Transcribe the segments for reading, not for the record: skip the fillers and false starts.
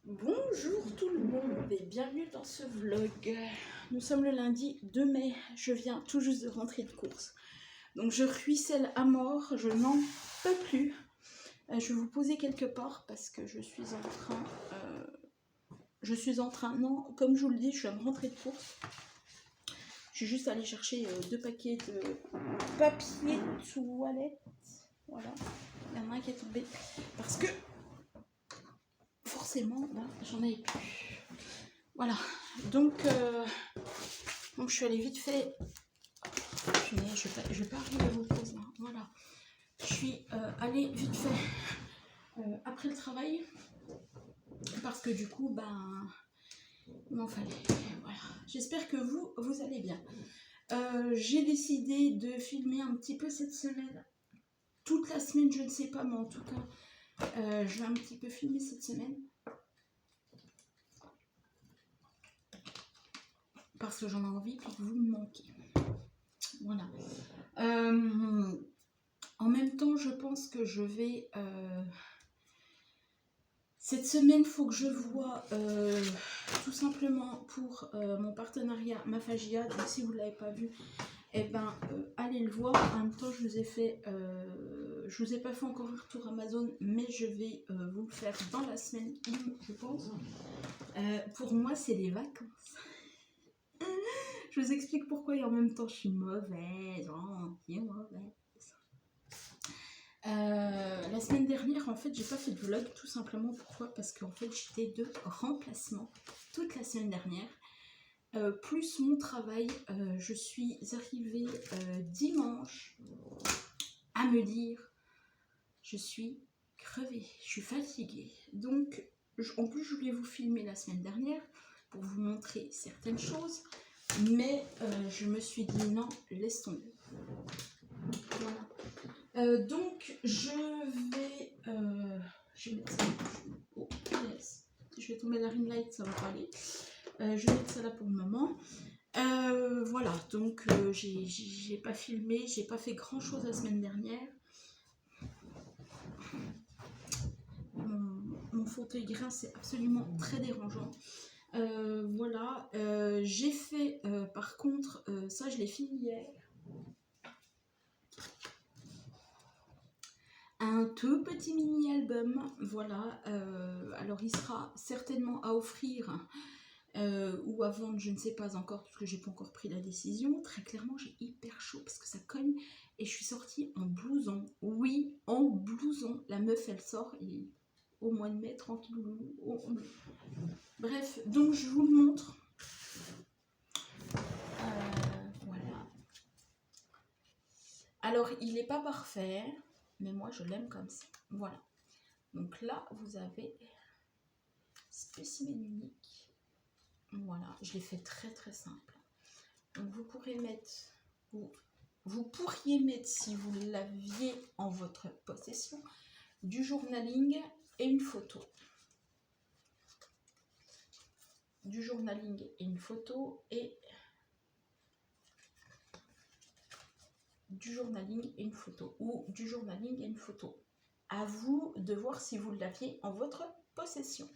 Bonjour tout le monde et bienvenue dans ce vlog. Nous sommes le lundi 2 mai, je viens tout juste de rentrer de course. Donc je ruisselle à mort, je n'en peux plus. Je vais vous poser quelque part parce que je suis en train, non, comme je vous le dis, je viens de rentrer de course. Je suis juste allée chercher 2 paquets de papier toilette. Voilà, il y en a un qui est tombé parce que forcément, là, j'en avais plus. Voilà, donc je suis allée vite fait. Je vais pas arriver à vous poser là. Voilà, je suis allée vite fait après le travail parce que du coup, il m'en fallait. Voilà, j'espère que vous allez bien. J'ai décidé de filmer un petit peu cette semaine. Toute la semaine, je ne sais pas, mais en tout cas, je vais un petit peu filmer cette semaine. Parce que j'en ai envie et que vous me manquez. Voilà. En même temps, je pense que je vais... Cette semaine, il faut que je vois tout simplement pour mon partenariat Mafagia. Donc si vous ne l'avez pas vu, allez le voir. En même temps, je vous ai pas fait encore un retour Amazon, mais je vais vous le faire dans la semaine, je pense. Pour moi, c'est les vacances. Je vous explique pourquoi et en même temps je suis mauvaise. La semaine dernière, en fait, j'ai pas fait de vlog, tout simplement. Pourquoi? Parce qu'en fait, j'étais de remplacement toute la semaine dernière. Plus mon travail, je suis arrivée dimanche à me dire je suis crevée, je suis fatiguée. Donc, en plus, je voulais vous filmer la semaine dernière pour vous montrer certaines choses. Mais je me suis dit non, laisse tomber. Voilà. Donc je vais mettre ça. Oh, yes. Si je vais tomber la ring light, ça va pas aller. Je vais mettre ça là pour le moment. Voilà, donc j'ai pas filmé, j'ai pas fait grand chose la semaine dernière. Mon fauteuil grince, c'est absolument très dérangeant. Voilà, j'ai fait par contre, ça je l'ai fini hier, un tout petit mini album. Voilà, alors il sera certainement à offrir ou à vendre, je ne sais pas encore parce que j'ai pas encore pris la décision. Très clairement, j'ai hyper chaud parce que ça cogne et je suis sortie en blouson. Oui, en blouson. La meuf elle sort et au mois de mai, tranquille. Bref, donc je vous le montre. Voilà. Alors, il n'est pas parfait, mais moi, je l'aime comme ça. Voilà. Donc là, vous avez spécimen unique. Voilà, je l'ai fait très très simple. Donc vous pourrez mettre, vous pourriez mettre, si vous l'aviez en votre possession, du journaling et une photo. Du journaling et une photo et du journaling et une photo ou du journaling et une photo. À vous de voir si vous l'aviez en votre possession.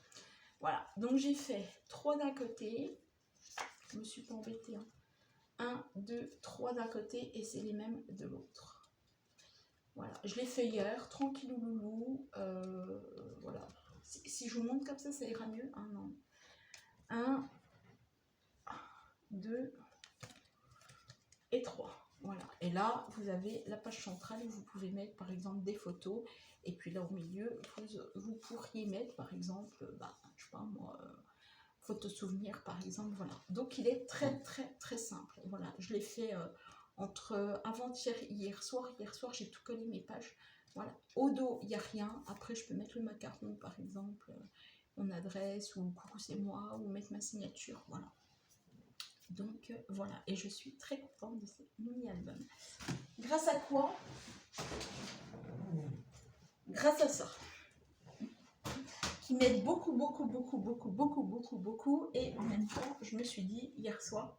Voilà, donc j'ai fait 3 d'un côté. Je me suis pas embêtée. 1, 2, 3 d'un côté et c'est les mêmes de l'autre. Voilà, je l'ai fait hier, tranquillou loulou. Voilà. Si je vous montre comme ça ira mieux. 1, 2 et 3. Voilà, et là vous avez la page centrale où vous pouvez mettre par exemple des photos, et puis là au milieu vous pourriez mettre par exemple, je sais pas moi, photo souvenir par exemple. Voilà, donc il est très très très simple. Voilà, je l'ai fait entre avant-hier et hier soir j'ai tout collé mes pages. Voilà, au dos il n'y a rien, après je peux mettre le macaron par exemple, mon adresse ou coucou c'est moi, ou mettre ma signature. Voilà. Donc voilà, et je suis très contente de ce mini-album. Grâce à quoi? Grâce à ça. Qui m'aide beaucoup, beaucoup, beaucoup, beaucoup, beaucoup, beaucoup, beaucoup. Et en même temps, je me suis dit hier soir,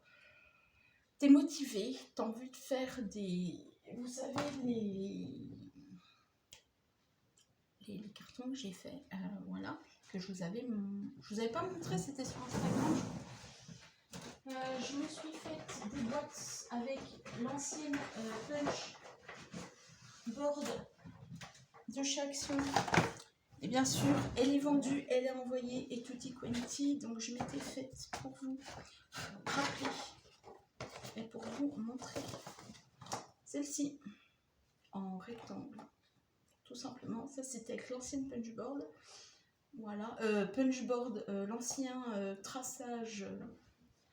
t'es motivée, t'as envie de faire des... Vous savez, les cartons que j'ai fait, voilà. que je vous avais pas montré, c'était sur Instagram. Je me suis fait des boîtes avec l'ancienne punch board de chez Action. Et bien sûr, elle est vendue, elle est envoyée et tutti quanti. Donc je m'étais faite pour vous rappeler et pour vous montrer celle-ci en rectangle. Tout simplement, ça c'était avec l'ancienne punchboard. Voilà, punchboard, l'ancien traçage.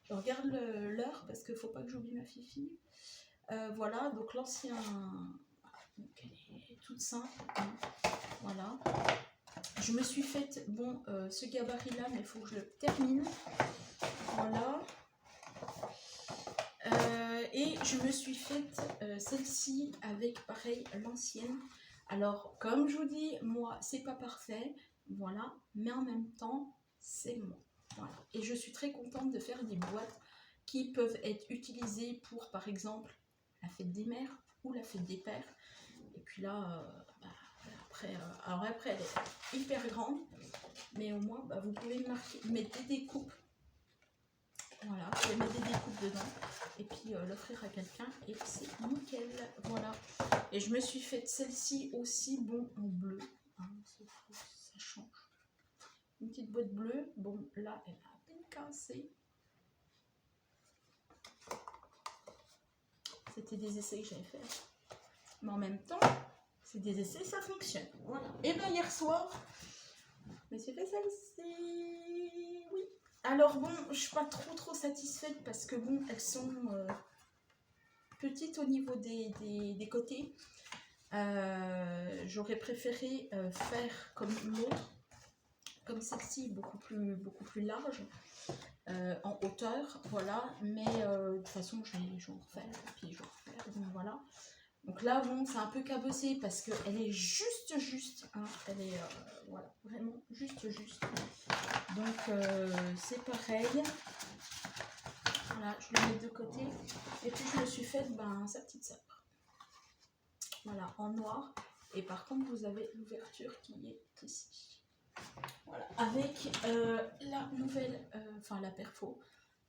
Je regarde l'heure parce qu'il ne faut pas que j'oublie ma fifi. Voilà, donc l'ancien. Donc elle est toute simple. Hein, voilà. Je me suis faite, bon, ce gabarit-là, mais il faut que je le termine. Voilà. Et je me suis faite celle-ci avec, pareil, l'ancienne. Alors, comme je vous dis, moi, c'est pas parfait. Voilà. Mais en même temps, c'est moi. Voilà. Et je suis très contente de faire des boîtes qui peuvent être utilisées pour, par exemple, la fête des mères ou la fête des pères. Et puis là, alors après, elle est hyper grande, mais au moins, vous pouvez mettre des découpes. Voilà, vous pouvez mettre des découpes dedans et puis l'offrir à quelqu'un et c'est nickel. Voilà. Et je me suis faite celle-ci aussi, bon, en bleu. Hein, ça change. Une petite boîte bleue. Bon, là, elle a à peine cassé. C'était des essais que j'avais fait. Mais en même temps, c'est des essais, ça fonctionne. Voilà. Et bien hier soir, je me suis fait celle-ci. Oui. Alors bon, je suis pas trop satisfaite parce que bon, elles sont petites au niveau des côtés. J'aurais préféré faire comme l'autre, comme celle-ci, beaucoup plus large en hauteur, voilà. Mais de toute façon, je vais en refaire et puis je vais en refaire. Donc voilà. Donc là, bon, c'est un peu cabossé parce qu'elle est juste, hein, elle est, voilà, vraiment juste. Donc, c'est pareil. Voilà, je le mets de côté. Et puis, je me suis fait sa petite sœur. Voilà, en noir. Et par contre, vous avez l'ouverture qui est ici. Voilà, avec la nouvelle, la perfo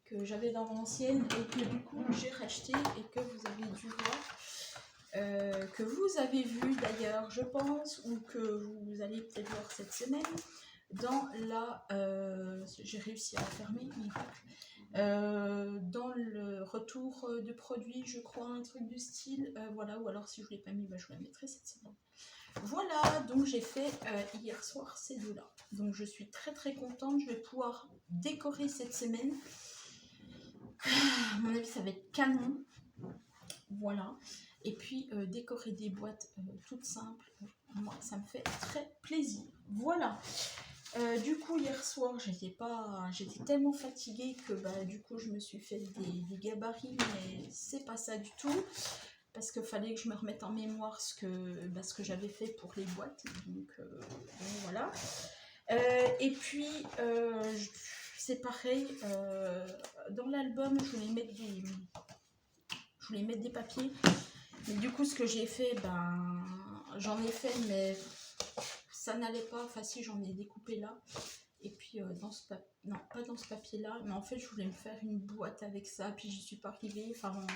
que j'avais dans l'ancienne et que du coup, j'ai racheté et que vous avez dû voir. Que vous avez vu d'ailleurs, je pense, ou que vous allez peut-être voir cette semaine, dans la... j'ai réussi à la fermer, miracle. Dans le retour de produits, je crois, un truc du style, voilà, ou alors si je ne l'ai pas mis, je vous la mettrai cette semaine. Voilà, donc j'ai fait hier soir ces deux-là. Donc je suis très contente, je vais pouvoir décorer cette semaine. À mon avis, ça va être canon. Voilà. Et puis décorer des boîtes toutes simples, moi ça me fait très plaisir. Voilà. Du coup hier soir j'étais tellement fatiguée que du coup je me suis fait des gabarits, mais c'est pas ça du tout. Parce qu'il fallait que je me remette en mémoire ce que j'avais fait pour les boîtes. Donc voilà. Et puis c'est pareil, dans l'album je voulais mettre des papiers. Mais du coup, ce que j'ai fait, j'en ai fait, mais ça n'allait pas. Enfin, si, j'en ai découpé là. Et puis, non, pas dans ce papier-là. Mais en fait, je voulais me faire une boîte avec ça. Puis, j'y suis pas arrivée. Enfin, bon,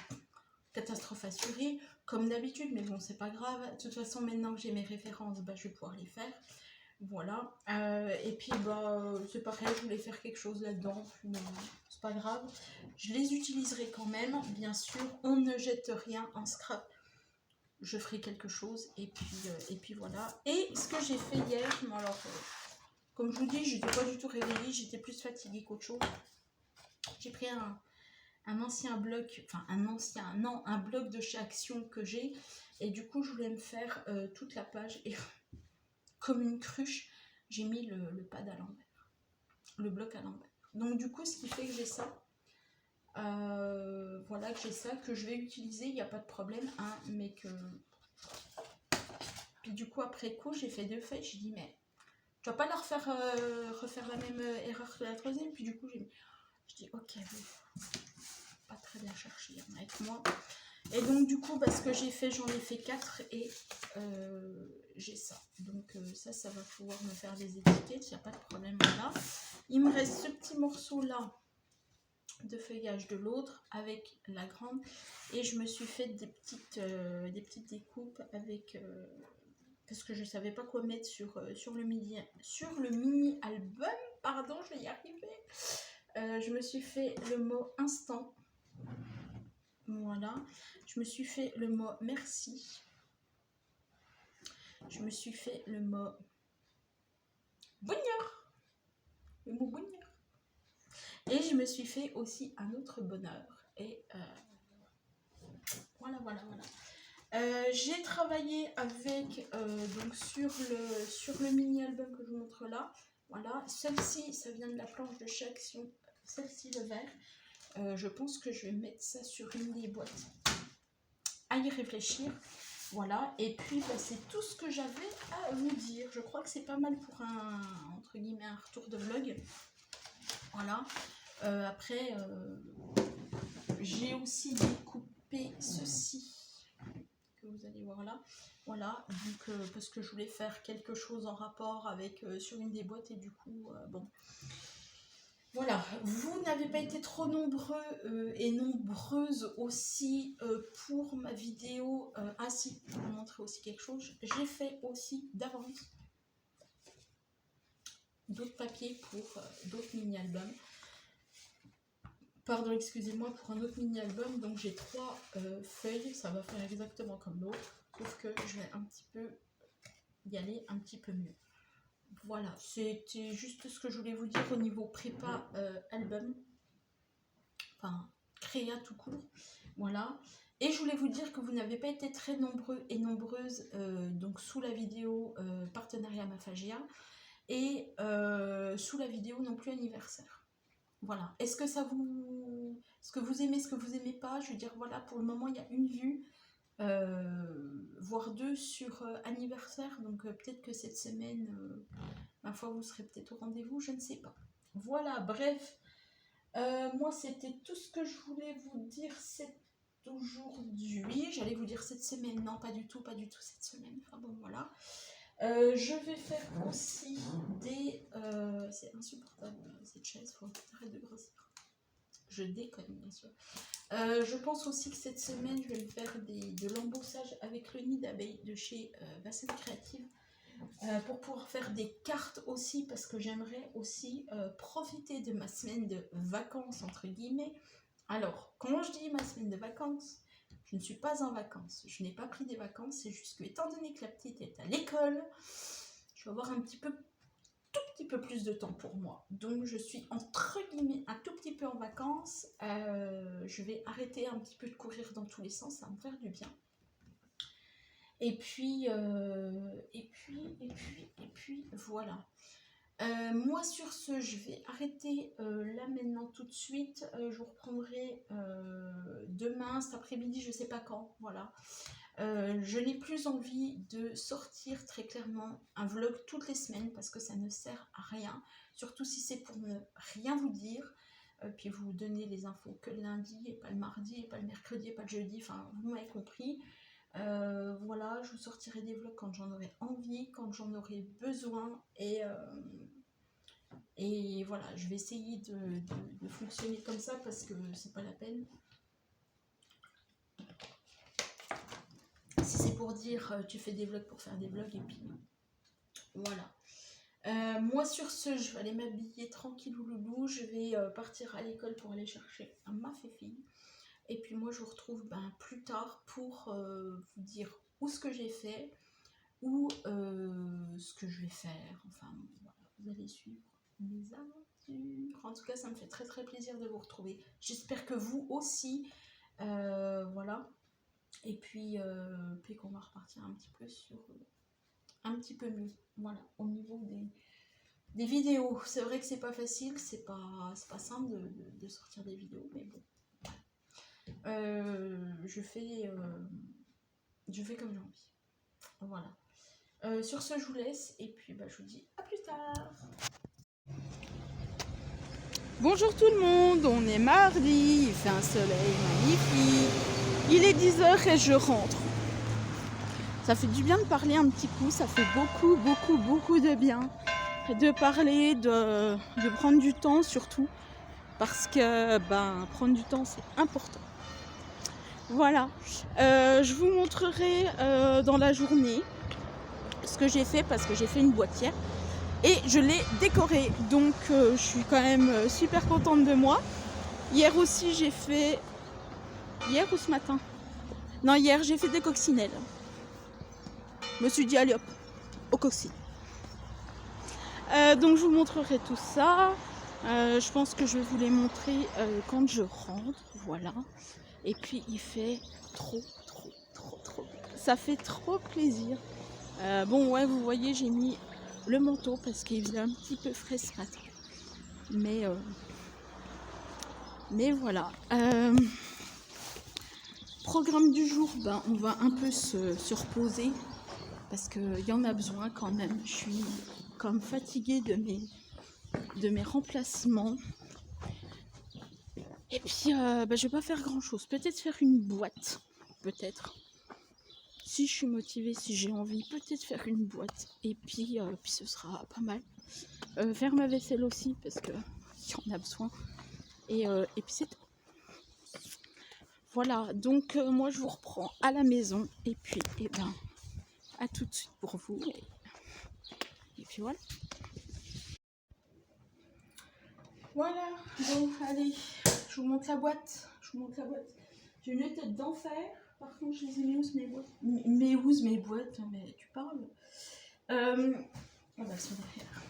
catastrophe assurée, comme d'habitude. Mais bon, c'est pas grave. De toute façon, maintenant que j'ai mes références, je vais pouvoir les faire. Voilà. Et puis, c'est pareil, je voulais faire quelque chose là-dedans. Mais c'est pas grave. Je les utiliserai quand même, bien sûr. On ne jette rien en scrap. Je ferai quelque chose et puis voilà. Et ce que j'ai fait hier, alors comme je vous dis, j'étais pas du tout réveillée, j'étais plus fatiguée qu'autre chose. J'ai pris un ancien bloc, un bloc de chez Action que j'ai, et du coup je voulais me faire toute la page et comme une cruche, j'ai mis le pad à l'envers, le bloc à l'envers. Donc du coup ce qui fait que j'ai ça. Voilà, que j'ai ça, que je vais utiliser, il n'y a pas de problème, hein, mais que... Puis du coup, après coup, j'ai fait deux feuilles, j'ai dit, mais tu vas pas leur refaire la même erreur que la troisième. Puis du coup, je dis, ok, bon, pas très bien chercher avec moi. Et donc du coup, parce que j'en ai fait 4 et j'ai ça. Donc ça va pouvoir me faire des étiquettes, il n'y a pas de problème là. Il me reste ce petit morceau là de feuillage de l'autre avec la grande. Et je me suis fait des petites découpes avec... parce que je ne savais pas quoi mettre sur le mini album. Pardon, je vais y arriver. Je me suis fait le mot instant. Voilà. Je me suis fait le mot merci. Je me suis fait le mot bonheur. Le mot bonheur. Et je me suis fait aussi un autre bonheur. Et voilà. J'ai travaillé avec donc sur le mini album que je vous montre là. Voilà, celle-ci, ça vient de la planche de chez Action. Celle-ci, le vert. Je pense que je vais mettre ça sur une des boîtes. À y réfléchir. Voilà, et puis bah, c'est tout ce que j'avais à vous dire. Je crois que c'est pas mal pour entre guillemets, un retour de vlog. Voilà. Après, j'ai aussi découpé ceci que vous allez voir là. Voilà, donc parce que je voulais faire quelque chose en rapport avec sur une des boîtes et du coup, bon. Voilà, vous n'avez pas été trop nombreux et nombreuses aussi pour ma vidéo. Ah si, je vais vous montrer aussi quelque chose. J'ai fait aussi d'avance d'autres papiers pour d'autres mini-albums. Pardon, excusez-moi, pour un autre mini-album. Donc j'ai 3 feuilles, ça va faire exactement comme l'autre. Sauf que je vais un petit peu y aller un petit peu mieux. Voilà, c'était juste ce que je voulais vous dire au niveau prépa album. Enfin, créa tout court. Voilà. Et je voulais vous dire que vous n'avez pas été très nombreux et nombreuses donc sous la vidéo partenariat Mafagia et sous la vidéo non plus anniversaire. Voilà. Est-ce que ça vous... Est-ce que vous aimez, ce que vous aimez pas? Je veux dire, voilà, pour le moment, il y a une vue. Voire 2 sur anniversaire, donc peut-être que cette semaine ma foi vous serez peut-être au rendez-vous, je ne sais pas. Voilà, bref, moi c'était tout ce que je voulais vous dire aujourd'hui. J'allais vous dire cette semaine, non pas du tout cette semaine, enfin bon voilà. Je vais faire aussi des c'est insupportable cette chaise, faut arrêter de grossir. Je déconne bien sûr. Je pense aussi que cette semaine, je vais me faire de l'embossage avec le nid d'abeille de chez Bassem Créative pour pouvoir faire des cartes aussi parce que j'aimerais aussi profiter de ma semaine de vacances entre guillemets. Alors, quand je dis ma semaine de vacances, je ne suis pas en vacances. Je n'ai pas pris des vacances, c'est juste que étant donné que la petite est à l'école, je vais avoir un petit peu plus de temps pour moi. Donc je suis entre guillemets un tout petit peu en vacances. Je vais arrêter un petit peu de courir dans tous les sens, ça va me faire du bien. Et puis voilà. Moi sur ce, je vais arrêter là maintenant tout de suite. Je vous reprendrai demain, cet après-midi, je sais pas quand. Voilà. Je n'ai plus envie de sortir très clairement un vlog toutes les semaines parce que ça ne sert à rien, surtout si c'est pour ne rien vous dire, puis vous donner les infos que le lundi et pas le mardi et pas le mercredi et pas le jeudi, enfin vous m'avez compris. Voilà, je vous sortirai des vlogs quand j'en aurai envie, quand j'en aurai besoin et voilà, je vais essayer de fonctionner comme ça parce que c'est pas la peine. Si c'est pour dire tu fais des vlogs pour faire des vlogs et puis voilà. Moi sur ce, je vais aller m'habiller tranquille ou loulou. Je vais partir à l'école pour aller chercher ma fille. Et puis moi je vous retrouve plus tard pour vous dire où ce que j'ai fait, ou ce que je vais faire. Enfin voilà, vous allez suivre mes aventures. En tout cas ça me fait très très plaisir de vous retrouver. J'espère que vous aussi. Voilà. Et puis qu'on va repartir un petit peu sur un petit peu mieux, voilà, au niveau des vidéos. C'est vrai que c'est pas facile, c'est pas simple de sortir des vidéos, mais bon, je fais comme j'ai envie, voilà. Sur ce, je vous laisse et puis je vous dis à plus tard. Bonjour tout le monde, on est mardi, il fait un soleil magnifique. Il est 10h et je rentre. Ça fait du bien de parler un petit coup, ça fait beaucoup, beaucoup, beaucoup de bien. De parler, de prendre du temps surtout. Parce que prendre du temps, c'est important. Voilà. Je vous montrerai dans la journée ce que j'ai fait parce que j'ai fait une boîtière. Et je l'ai décorée. Donc je suis quand même super contente de moi. Hier aussi j'ai fait... Hier ou ce matin? Non, hier j'ai fait des coccinelles. Je me suis dit allez hop, aux coccinelles. Donc je vous montrerai tout ça. Je pense que je vais vous les montrer quand je rentre. Voilà. Et puis il fait trop bien. Ça fait trop plaisir. Bon ouais, vous voyez, j'ai mis le manteau parce qu'il faisait un petit peu frais ce matin. Mais voilà. Programme du jour, on va un peu se reposer parce qu'il y en a besoin quand même. Je suis comme fatiguée de mes remplacements. Et puis je vais pas faire grand chose. Peut-être faire une boîte. Peut-être. Si je suis motivée, si j'ai envie, peut-être faire une boîte. Et puis ce sera pas mal. Faire ma vaisselle aussi parce que y en a besoin. Et puis c'est tout. Voilà, donc moi je vous reprends à la maison. Et puis, à tout de suite pour vous. Et puis voilà. Voilà, bon, allez, je vous montre la boîte. J'ai une tête d'enfer. Par contre, je les ai mis où mes boîtes? Mes boîtes? Mais tu parles. Elles sont derrière.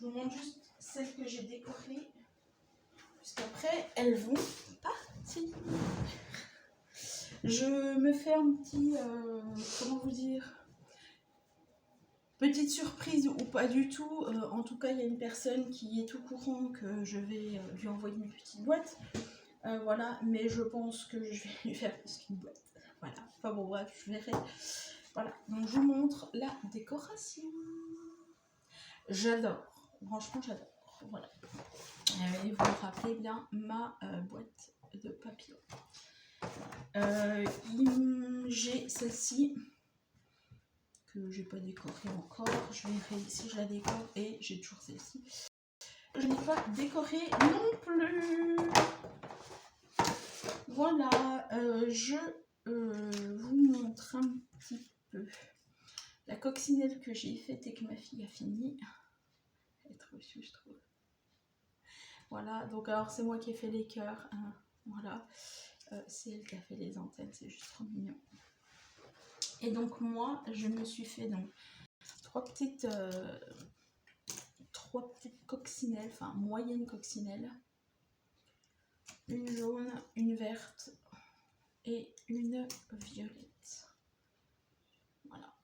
Je vous montre juste celles que j'ai décorées. Puisqu'après, elles vont partir. Je me fais un petit... comment vous dire? Petite surprise ou pas du tout. En tout cas, il y a une personne qui est au courant que je vais lui envoyer une petite boîte. Voilà, mais je pense que je vais lui faire plus qu'une boîte. Voilà, enfin bon, bref, je verrai. Voilà, donc je vous montre la décoration. J'adore, franchement j'adore. Voilà. Et vous vous rappelez bien ma boîte de papillons. J'ai celle-ci que j'ai pas décorée encore. Je verrai si je la décore et j'ai toujours celle-ci. Je n'ai pas décoré non plus. Voilà, je vous montre un petit peu la coccinelle que j'ai faite et que ma fille a fini. Elle est trop chou, je trouve. Voilà, donc alors c'est moi qui ai fait les cœurs. Hein, voilà, c'est elle qui a fait les antennes, c'est juste trop mignon. Et donc moi, je me suis fait donc trois petites coccinelles, enfin moyennes coccinelles. Une jaune, une verte et une violette. Voilà.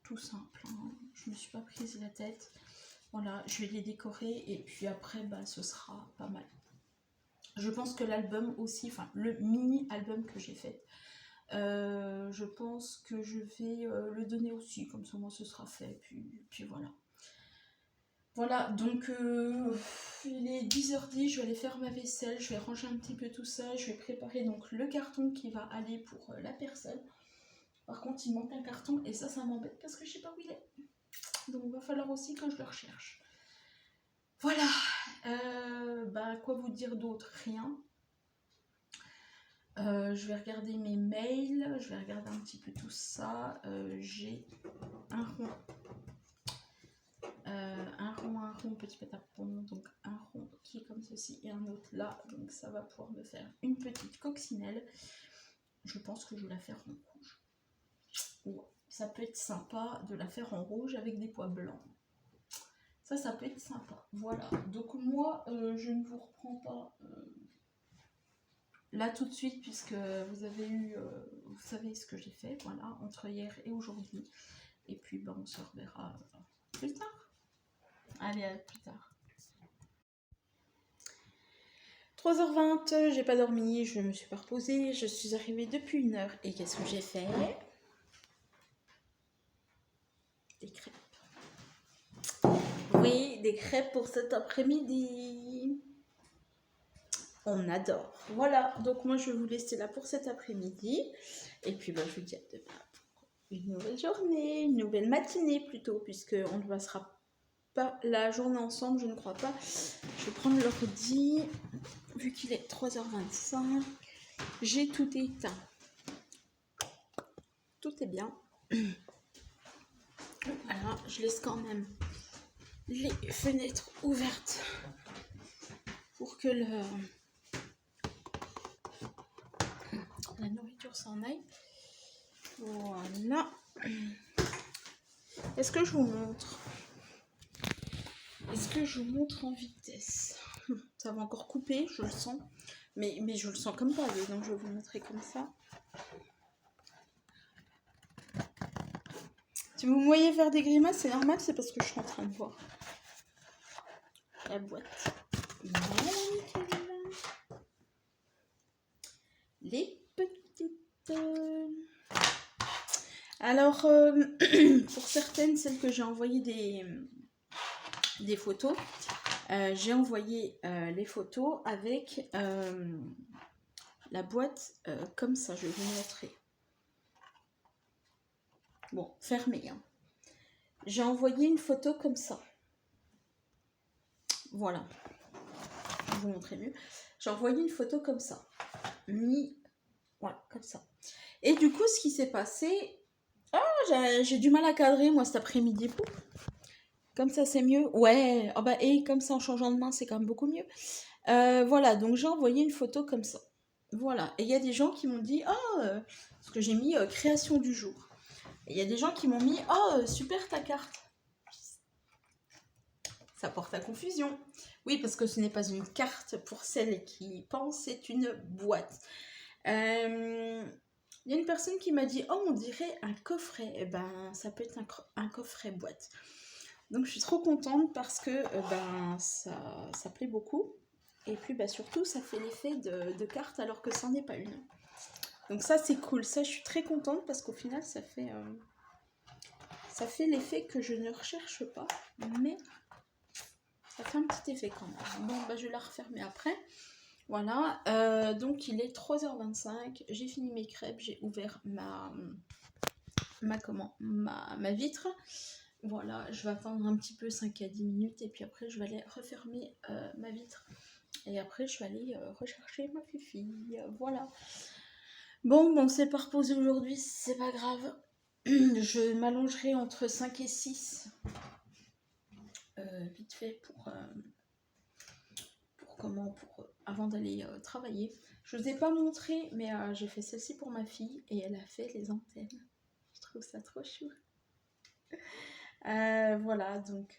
Tout simple, hein. Je me suis pas prise la tête. Voilà, je vais les décorer et puis après, ce sera pas mal. Je pense que l'album aussi, enfin le mini-album que j'ai fait, je pense que je vais le donner aussi, comme ça moi ce sera fait, puis voilà. Voilà, donc il est 10h10, je vais aller faire ma vaisselle, je vais ranger un petit peu tout ça, je vais préparer donc le carton qui va aller pour la personne. Par contre, il manque un carton et ça m'embête parce que je sais pas où il est. Donc il va falloir aussi que je le recherche. Voilà, quoi vous dire d'autre? Rien. Je vais regarder mes mails, je vais regarder un petit peu tout ça. J'ai un rond, petit pétapon, donc un rond qui est comme ceci et un autre là. Donc ça va pouvoir me faire une petite coccinelle. Je pense que je vais la faire en rouge. Ouais, ça peut être sympa de la faire en rouge avec des pois blancs. Ça peut être sympa. Voilà, donc moi, je ne vous reprends pas là tout de suite puisque vous avez eu, vous savez ce que j'ai fait, voilà, entre hier et aujourd'hui. Et puis, on se reverra plus tard. Allez, à plus tard. 3h20, j'ai pas dormi, je me suis pas reposée, je suis arrivée depuis 1h et qu'est-ce que j'ai fait? Des crêpes. Oui, des crêpes pour cet après-midi. on adore. Voilà, donc moi je vais vous laisser là pour cet après-midi. Et puis je vous dis à demain pour une nouvelle journée, une nouvelle matinée plutôt, puisqu'on ne passera pas la journée ensemble, je ne crois pas. Je vais prendre l'ordi, vu qu'il est 3h25. J'ai tout éteint. Tout est bien. Voilà, je laisse quand même les fenêtres ouvertes pour que la nourriture s'en aille. Voilà. Est-ce que je vous montre? Est-ce que je vous montre en vitesse? Ça va encore couper, je le sens. Mais je le sens comme pas, donc je vais vous montrer comme ça. Si vous me voyez faire des grimaces, c'est normal, c'est parce que je suis en train de voir la boîte. Les petites... Alors, pour certaines, celles que j'ai envoyé des photos, j'ai envoyé les photos avec la boîte comme ça. Je vais vous montrer. Bon, fermée. Hein. J'ai envoyé une photo comme ça. Voilà. Je vais vous montrer mieux. J'ai envoyé une photo comme ça. Voilà, comme ça. Et du coup, ce qui s'est passé... Ah, j'ai du mal à cadrer, moi, cet après-midi. Comme ça, c'est mieux. Ouais, oh bah, et comme ça, en changeant de main, c'est quand même beaucoup mieux. Voilà, donc j'ai envoyé une photo comme ça. Voilà, et il y a des gens qui m'ont dit, parce que j'ai mis création du jour. Et il y a des gens qui m'ont mis, super ta carte. Ça porte à confusion. Oui, parce que ce n'est pas une carte pour celles qui pensent, c'est une boîte. Il y a une personne qui m'a dit, on dirait un coffret. Eh ben, ça peut être un coffret boîte. Donc, je suis trop contente parce que ça plaît beaucoup. Et puis, surtout, ça fait l'effet de carte alors que ça n'en est pas une. Donc, ça, c'est cool. Ça, je suis très contente parce qu'au final, ça fait l'effet que je ne recherche pas. Mais ça fait un petit effet quand même. Bon, je vais la refermer après. Voilà, donc il est 3h25, j'ai fini mes crêpes, j'ai ouvert ma vitre. Voilà, je vais attendre un petit peu 5 à 10 minutes et puis après je vais aller refermer ma vitre. Et après je vais aller rechercher ma fille. Voilà. Bon, c'est pas reposé aujourd'hui, c'est pas grave. Je m'allongerai entre 5 et 6. Vite fait pour avant d'aller travailler. Je ne vous ai pas montré, mais j'ai fait celle-ci pour ma fille et elle a fait les antennes. Je trouve ça trop chou. Voilà, donc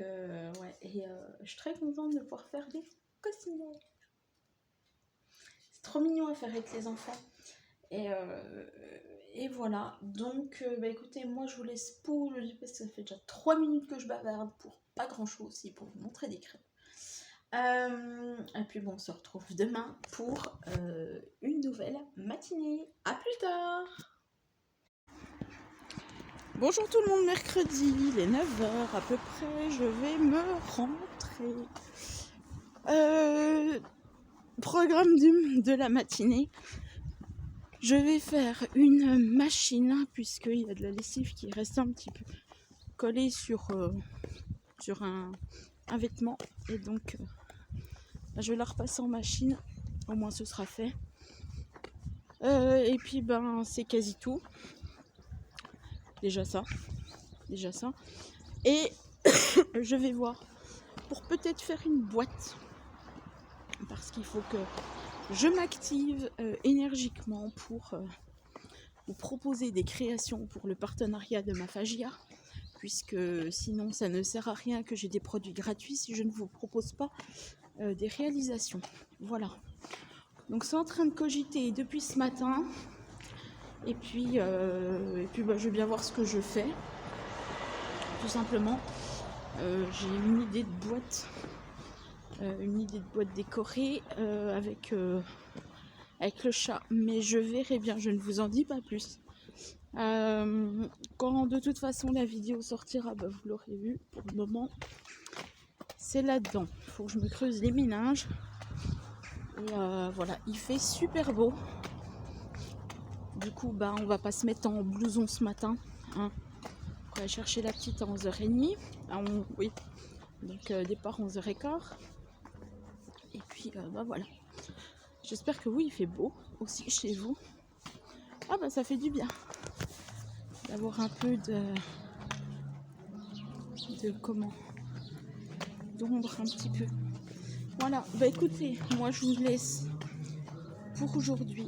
ouais, et je suis très contente de pouvoir faire des cossinets. C'est trop mignon à faire avec les enfants. Et voilà, donc écoutez, moi je vous laisse pour le parce que ça fait déjà 3 minutes que je bavarde pour pas grand chose aussi, pour vous montrer des crêpes. Et puis on se retrouve demain pour une nouvelle matinée. À plus tard. Bonjour tout le monde, mercredi, il est 9h à peu près, je vais me rentrer. Programme de la matinée. Je vais faire une machine puisqu'il y a de la lessive qui reste un petit peu collée sur un vêtement. Et donc je vais la repasser en machine, au moins ce sera fait. Et puis c'est quasi tout. Déjà ça. Et je vais voir pour peut-être faire une boîte. Parce qu'il faut que je m'active énergiquement pour vous proposer des créations pour le partenariat de ma Fagia. Puisque sinon ça ne sert à rien que j'ai des produits gratuits si je ne vous propose pas des réalisations. Voilà. Donc c'est en train de cogiter depuis ce matin. Et puis je vais bien voir ce que je fais. Tout simplement. J'ai une idée de boîte. Décorée avec le chat. Mais je verrai bien, je ne vous en dis pas plus. Quand de toute façon la vidéo sortira, vous l'aurez vu. Pour le moment, c'est là-dedans. Il faut que je me creuse les méninges. Et voilà, il fait super beau. Du coup, bah, on va pas se mettre en blouson ce matin. Hein. On va chercher la petite à 11h30. Ah, oui, donc départ 11h15. Et puis, bah voilà. J'espère que oui, il fait beau aussi chez vous. Ah bah ça fait du bien d'avoir un peu de comment, d'ombre un petit peu. Voilà, bah écoutez, moi je vous laisse pour aujourd'hui.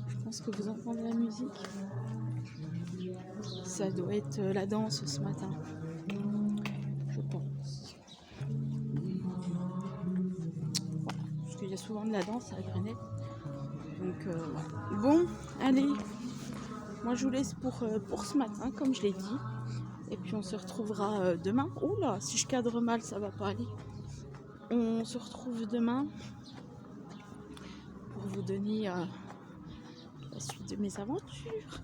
Je pense que vous entendez la musique. Ça doit être la danse ce matin, je pense. Voilà, parce qu'il y a souvent de la danse à Grenelle. Donc voilà. Bon, allez, moi je vous laisse pour ce matin, comme je l'ai dit. Et puis on se retrouvera demain. Oula, si je cadre mal, ça va pas aller. On se retrouve demain pour vous donner la suite de mes aventures.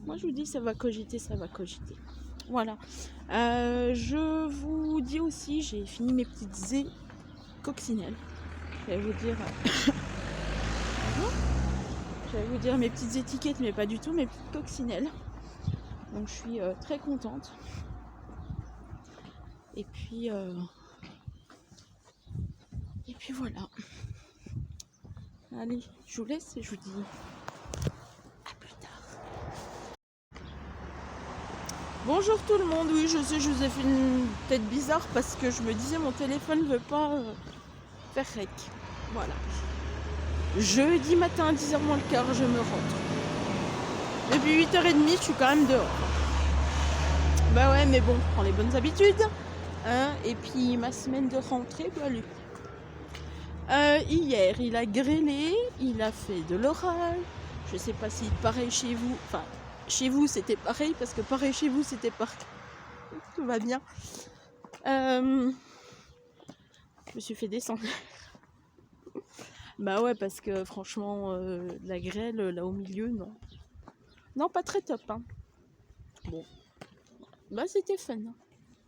Moi je vous dis, ça va cogiter, ça va cogiter. Voilà. Je vous dis aussi, j'ai fini mes petites coccinelles. J'allais vous dire mes petites étiquettes, mais pas du tout, mes petites coccinelles. Donc je suis très contente. Et puis voilà. Allez, je vous laisse et je vous dis à plus tard. Bonjour tout le monde. Oui, je sais, je vous ai fait une tête bizarre parce que je me disais mon téléphone ne veut pas faire rec. Voilà. Jeudi matin à 10h moins le quart, je me rentre. Depuis 8h30, je suis quand même dehors. Bah ouais, mais bon, je prends les bonnes habitudes. Hein, et puis ma semaine de rentrée, bah lui. Hier, il a grêlé, il a fait de l'orage. Je sais pas si pareil chez vous. Enfin, chez vous c'était pareil, parce que pareil chez vous c'était pareil. Tout va bien. Je me suis fait descendre. Bah ouais, parce que franchement, la grêle là au milieu, non. Non, pas très top. Hein. Bon, bah c'était fun.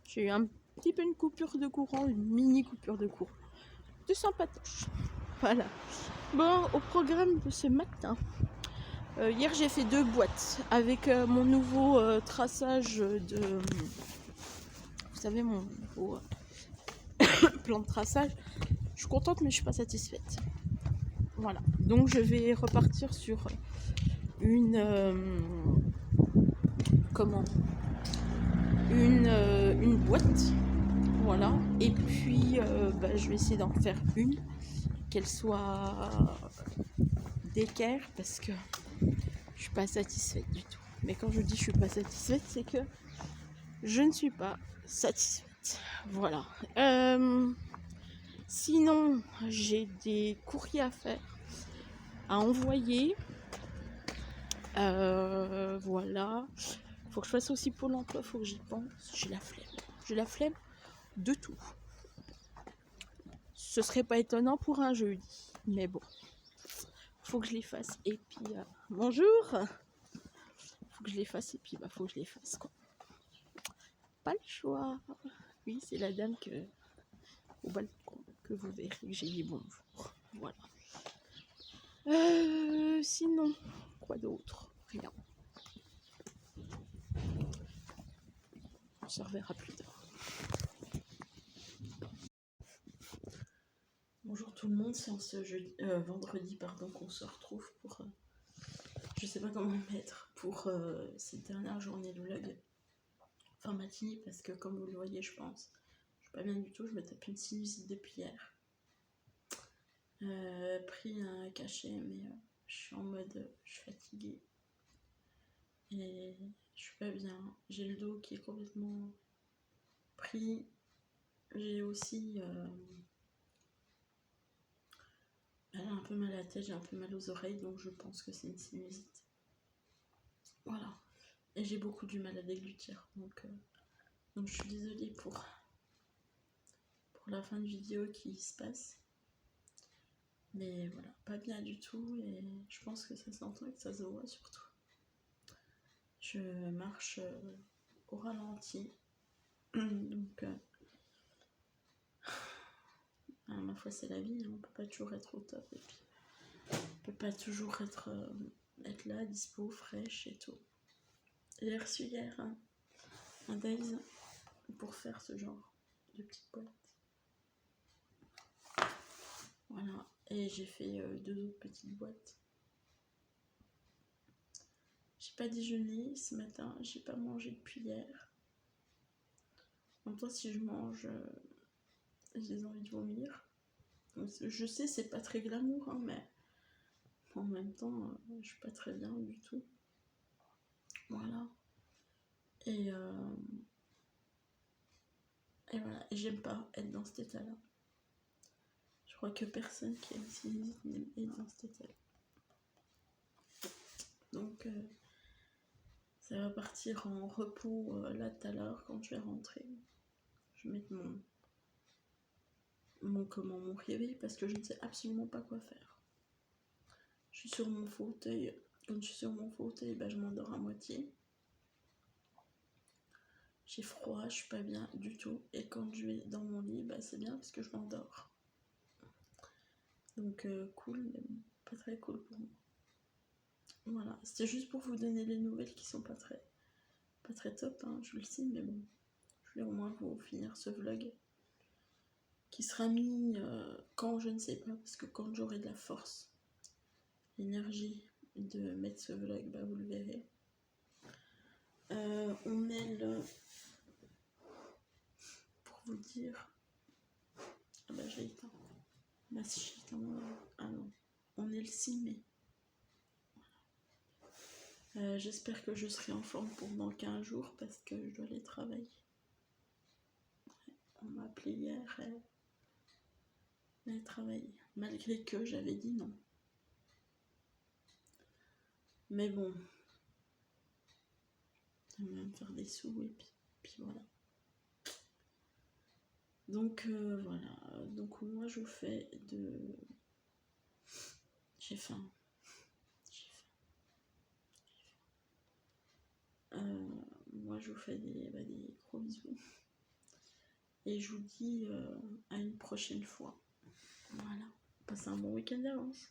J'ai eu un petit peu une coupure de courant, une mini coupure de courant. De sympatoche. Voilà. Bon, au programme de ce matin. Hier, j'ai fait 2 boîtes avec mon nouveau traçage de... Vous savez, mon nouveau plan de traçage. Je suis contente, mais je suis pas satisfaite. Voilà. Donc, je vais repartir sur une... une boîte. Voilà. Et puis, bah, je vais essayer d'en faire une. Qu'elle soit d'équerre, parce que je suis pas satisfaite du tout. Mais quand je dis je suis pas satisfaite, c'est que je ne suis pas satisfaite. Voilà. Sinon, j'ai des courriers à faire, à envoyer. Voilà. Faut que je fasse aussi Pôle emploi, faut que j'y pense. J'ai la flemme. J'ai la flemme de tout. Ce serait pas étonnant pour un jeudi. Mais bon. Faut que je les fasse. Et puis, bonjour. Faut que je les fasse et puis bah faut que je les fasse quoi. Pas le choix. Oui, c'est la dame au balcon que vous verrez que j'ai dit bonjour. Voilà. Sinon, quoi d'autre? Rien. On se reverra plus tard. Bonjour tout le monde, c'est en ce vendredi pardon qu'on se retrouve pour je sais pas comment mettre pour cette dernière journée de vlog. Enfin matinée parce que comme vous le voyez je pense, je suis pas bien du tout, je me tape une sinusite depuis hier. Pris un cachet mais je suis en mode je suis fatiguée et je suis pas bien. J'ai le dos qui est complètement pris. J'ai aussi un peu mal à la tête, j'ai un peu mal aux oreilles donc je pense que c'est une sinusite. Voilà. Et j'ai beaucoup du mal à déglutir donc je suis désolée pour la fin de vidéo qui se passe. Mais voilà, pas bien du tout et je pense que ça s'entend et que ça se voit surtout. Je marche au ralenti. Donc ma parfois c'est la vie, hein, on peut pas toujours être au top, et puis on peut pas toujours être là, dispo, fraîche et tout. J'ai reçu hier un Days pour faire ce genre de petite boîte. Voilà, et j'ai fait 2 autres petites boîtes. J'ai pas déjeuné ce matin, j'ai pas mangé depuis hier. En même temps, si je mange, j'ai envie de vomir. Je sais, c'est pas très glamour, hein, mais en même temps, je suis pas très bien du tout. Voilà. Et voilà, et j'aime pas être dans cet état-là. Je crois que personne qui aime sinusite n'aime être dans cet état-là. Donc, ça va partir en repos là tout à l'heure quand je vais rentrer. Je vais mettre mon réveil parce que je ne sais absolument pas quoi faire. Je suis sur mon fauteuil. Quand je suis sur mon fauteuil, je m'endors à moitié. J'ai froid, je suis pas bien du tout. Et quand je vais dans mon lit, c'est bien parce que je m'endors. Donc cool, mais pas très cool pour moi. Voilà, c'était juste pour vous donner les nouvelles qui sont pas très top, hein, je le sais, mais bon. Je voulais au moins vous finir ce vlog. Qui sera mis quand je ne sais pas, parce que quand j'aurai de la force, l'énergie de mettre ce vlog, vous le verrez. On est le... Pour vous dire... j'ai éteint. Ah non. On est le 6 mai. J'espère que je serai en forme pour dans 15 jours parce que je dois aller travailler. On m'a appelé hier et aller travailler. Malgré que j'avais dit non. Mais bon. J'aime bien me faire des sous et puis voilà. Donc voilà, donc moi je vous fais de... J'ai faim. Moi je vous fais des gros bisous. Et je vous dis à une prochaine fois. Voilà, passez un bon week-end d'avance.